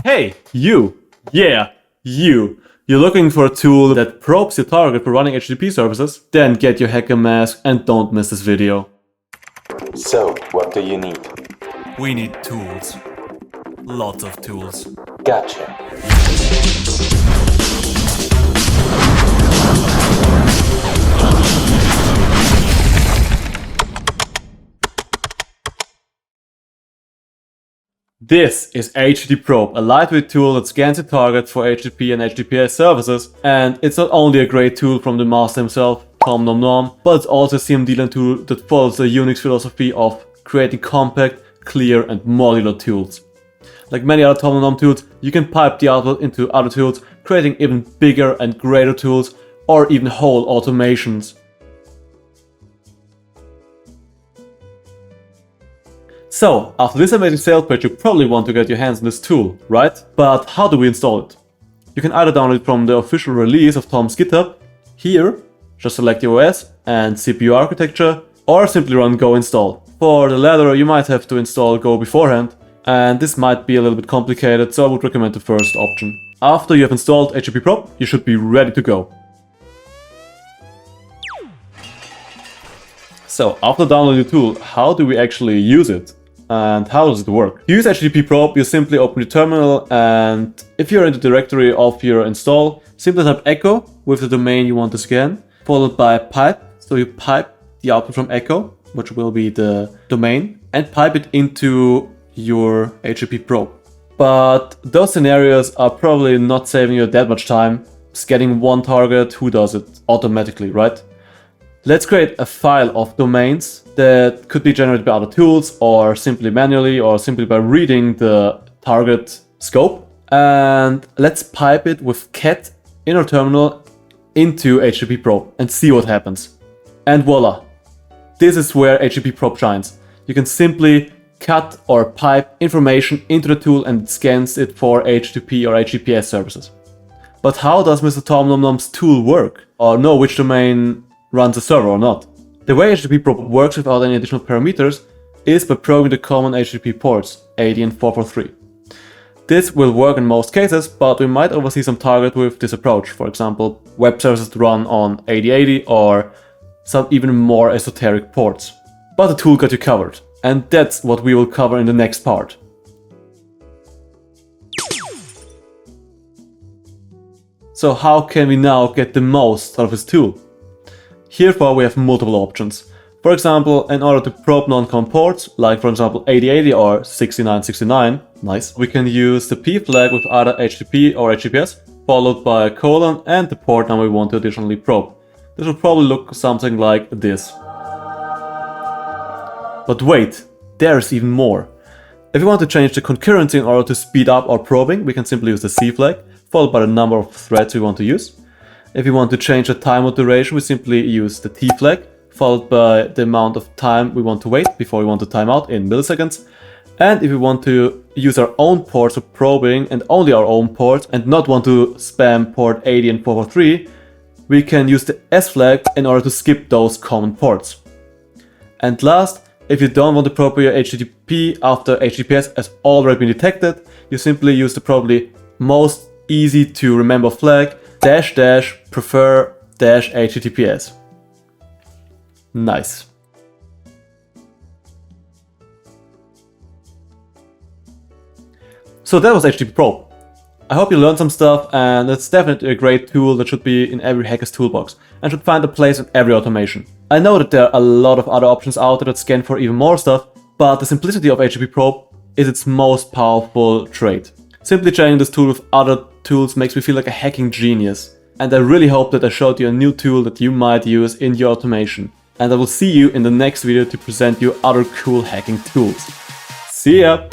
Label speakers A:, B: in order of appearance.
A: Hey, you! Yeah, you! You're looking for a tool that probes your target for running HTTP services? Then get your hacker mask and don't miss this video.
B: So, what do you need?
A: We need tools. Lots of tools.
B: Gotcha.
A: This is HTTPROBE, a lightweight tool that scans your target for HTTP and HTTPS services, and it's not only a great tool from the master himself, Tomnomnom, but it's also a CMD tool that follows the Unix philosophy of creating compact, clear and modular tools. Like many other Tomnomnom tools, you can pipe the output into other tools, creating even bigger and greater tools, or even whole automations. So, after this amazing sales page, you probably want to get your hands on this tool, right? But how do we install it? You can either download it from the official release of Tom's GitHub. Here, just select the OS and CPU architecture, or simply run go install. For the latter, you might have to install Go beforehand, and this might be a little bit complicated, so I would recommend the first option. After you have installed HTTPROBE, you should be ready to go. So, after downloading the tool, how do we actually use it? And how does it work? To use HTTPROBE, you simply open your terminal, and if you're in the directory of your install, simply type echo with the domain you want to scan, followed by pipe. So you pipe the output from echo, which will be the domain, and pipe it into your HTTPROBE. But those scenarios are probably not saving you that much time. Scanning one target, who does it automatically, right? Let's create a file of domains that could be generated by other tools, or simply manually, or simply by reading the target scope. And let's pipe it with cat in our terminal into HTTPROBE and see what happens. And voila! This is where HTTPROBE shines. You can simply cut or pipe information into the tool and it scans it for HTTP or HTTPS services. But how does Mr. Tomnomnom's tool work? Or know which domain runs a server or not? The way HTTPROBE works without any additional parameters is by probing the common HTTP ports 80 and 443. This will work in most cases, but we might oversee some target with this approach. For example, web services that run on 8080 or some even more esoteric ports. But the tool got you covered, and that's what we will cover in the next part. So how can we now get the most out of this tool? Herefore, we have multiple options. For example, in order to probe non-com ports, like for example 8080 or 6969, nice, we can use the P flag with either HTTP or HTTPS, followed by a colon and the port number we want to additionally probe. This will probably look something like this. But wait, there's even more. If we want to change the concurrency in order to speed up our probing, we can simply use the C flag, followed by the number of threads we want to use. If we want to change the timeout duration, we simply use the T flag, followed by the amount of time we want to wait before we want to time out in milliseconds. And if we want to use our own ports for probing and only our own ports and not want to spam port 80 and 443, we can use the S flag in order to skip those common ports. And last, if you don't want to probe your HTTP after HTTPS has already been detected, you simply use the probably most easy to remember flag -- prefer -HTTPS. Nice. So that was HTTPROBE. I hope you learned some stuff, and it's definitely a great tool that should be in every hacker's toolbox and should find a place in every automation. I know that there are a lot of other options out there that scan for even more stuff, but the simplicity of HTTPROBE is its most powerful trait. Simply chaining this tool with other tools makes me feel like a hacking genius. And I really hope that I showed you a new tool that you might use in your automation. And I will see you in the next video to present you other cool hacking tools. See ya!